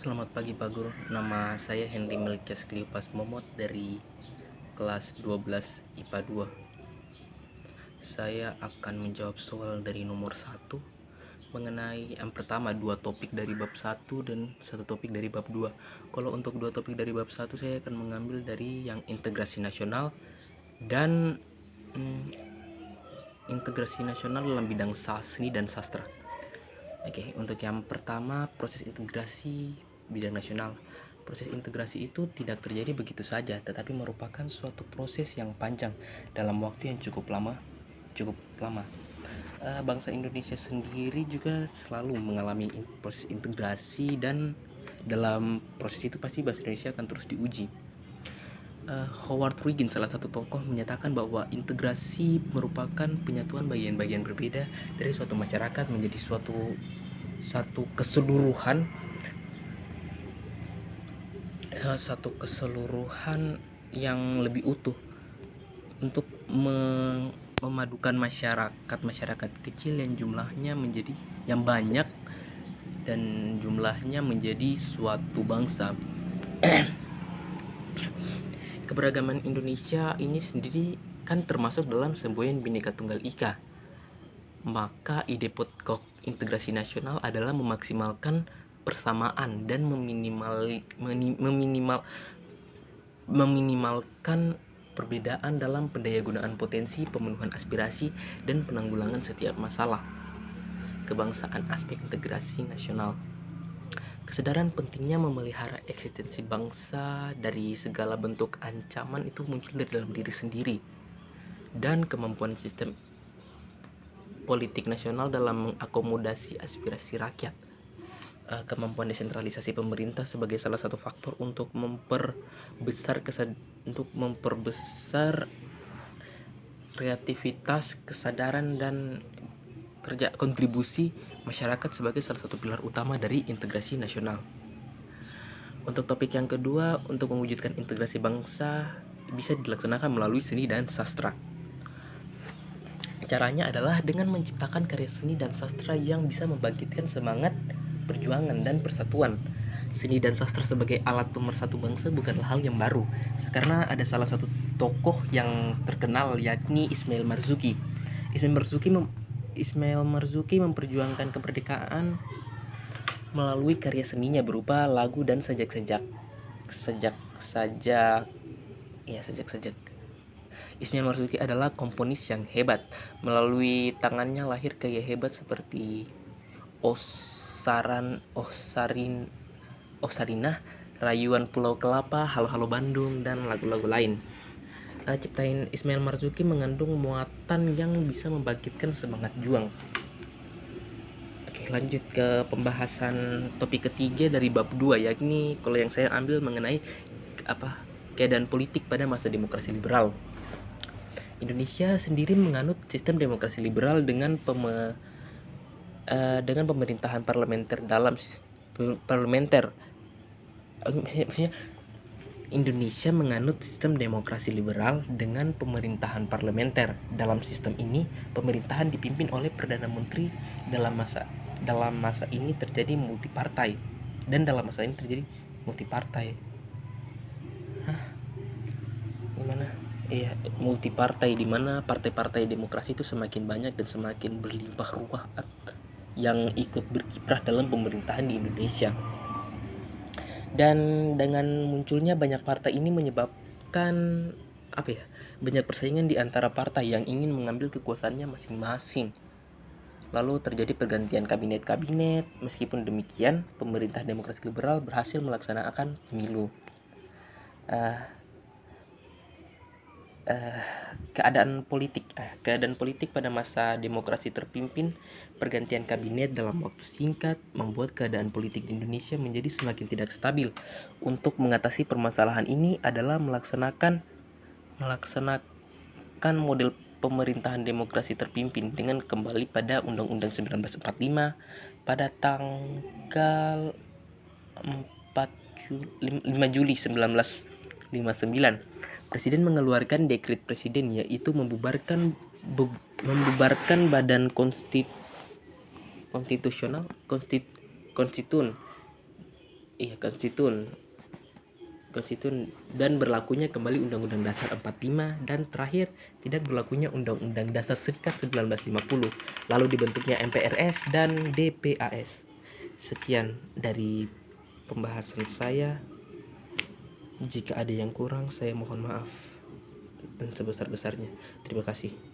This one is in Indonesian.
Selamat pagi Pak Guru, nama saya Henry Melkias Kliupas Momot dari kelas 12 IPA 2. Saya akan menjawab soal dari nomor 1 mengenai yang pertama 2 topik dari bab 1 dan 1 topik dari bab 2. Kalau untuk 2 topik dari bab 1 saya akan mengambil dari yang integrasi nasional dan integrasi nasional dalam bidang seni dan sastra. Oke, untuk yang pertama proses integrasi bidang nasional. Proses integrasi itu tidak terjadi begitu saja, tetapi merupakan suatu proses yang panjang dalam waktu yang cukup lama. Bangsa Indonesia sendiri juga selalu mengalami proses integrasi dan dalam proses itu pasti bahasa Indonesia akan terus diuji. Howard Huygens, salah satu tokoh, menyatakan bahwa integrasi merupakan penyatuan bagian-bagian berbeda dari suatu masyarakat menjadi satu keseluruhan yang lebih utuh untuk memadukan masyarakat kecil yang jumlahnya menjadi yang banyak dan jumlahnya menjadi suatu bangsa. Keberagaman Indonesia ini sendiri kan termasuk dalam semboyan Bhinneka Tunggal Ika. Maka ide pokok integrasi nasional adalah memaksimalkan persamaan dan meminimalkan perbedaan dalam pendayagunaan potensi, pemenuhan aspirasi, dan penanggulangan setiap masalah kebangsaan. Aspek integrasi nasional. Kesadaran pentingnya memelihara eksistensi bangsa dari segala bentuk ancaman itu muncul dari dalam diri sendiri, dan kemampuan sistem politik nasional dalam mengakomodasi aspirasi rakyat. Kemampuan desentralisasi pemerintah sebagai salah satu faktor untuk memperbesar kreativitas, kesadaran, dan kerja kontribusi masyarakat sebagai salah satu pilar utama dari integrasi nasional. Untuk topik yang kedua, untuk mewujudkan integrasi bangsa bisa dilaksanakan melalui seni dan sastra. Caranya adalah dengan menciptakan karya seni dan sastra yang bisa membangkitkan semangat perjuangan dan persatuan. Seni dan sastra sebagai alat pemersatu bangsa bukanlah hal yang baru, karena ada salah satu tokoh yang terkenal yakni Ismail Marzuki. Ismail Marzuki memperjuangkan kemerdekaan melalui karya seninya berupa lagu dan sajak-sajak. Ismail Marzuki adalah komponis yang hebat. Melalui tangannya lahir gaya hebat seperti Sarinah, Rayuan Pulau Kelapa, Halo Halo Bandung, dan lagu-lagu lain. Ciptaan Ismail Marzuki mengandung muatan yang bisa membangkitkan semangat juang. Oke, lanjut ke pembahasan topik ketiga dari bab 2, yakni kalau yang saya ambil mengenai keadaan politik pada masa demokrasi liberal. Indonesia sendiri menganut sistem demokrasi liberal dengan pemerintahan parlementer Indonesia menganut sistem demokrasi liberal dengan pemerintahan parlementer. Dalam sistem ini, pemerintahan dipimpin oleh Perdana Menteri. Dalam masa ini terjadi multipartai. Multipartai di mana partai-partai demokrasi itu semakin banyak dan semakin berlimpah ruah yang ikut berkiprah dalam pemerintahan di Indonesia. Dan dengan munculnya banyak partai ini menyebabkan banyak persaingan di antara partai yang ingin mengambil kekuasaannya masing-masing. Lalu terjadi pergantian kabinet. Meskipun demikian, pemerintah demokrasi liberal berhasil melaksanakan pemilu. Keadaan politik pada masa demokrasi terpimpin pergantian kabinet dalam waktu singkat membuat keadaan politik di Indonesia menjadi semakin tidak stabil. Untuk mengatasi permasalahan ini adalah melaksanakan model pemerintahan demokrasi terpimpin dengan kembali pada Undang-Undang 1945 pada tanggal 5 Juli 1959. Presiden mengeluarkan dekret presiden, yaitu membubarkan Badan Konstitun Iya, konstituen dan berlakunya kembali Undang-Undang Dasar 45, dan terakhir tidak berlakunya Undang-Undang Dasar Sekat 1950, lalu dibentuknya MPRS dan DPAS. Sekian dari pembahasan saya. Jika ada yang kurang, saya mohon maaf dan sebesar-besarnya. Terima kasih.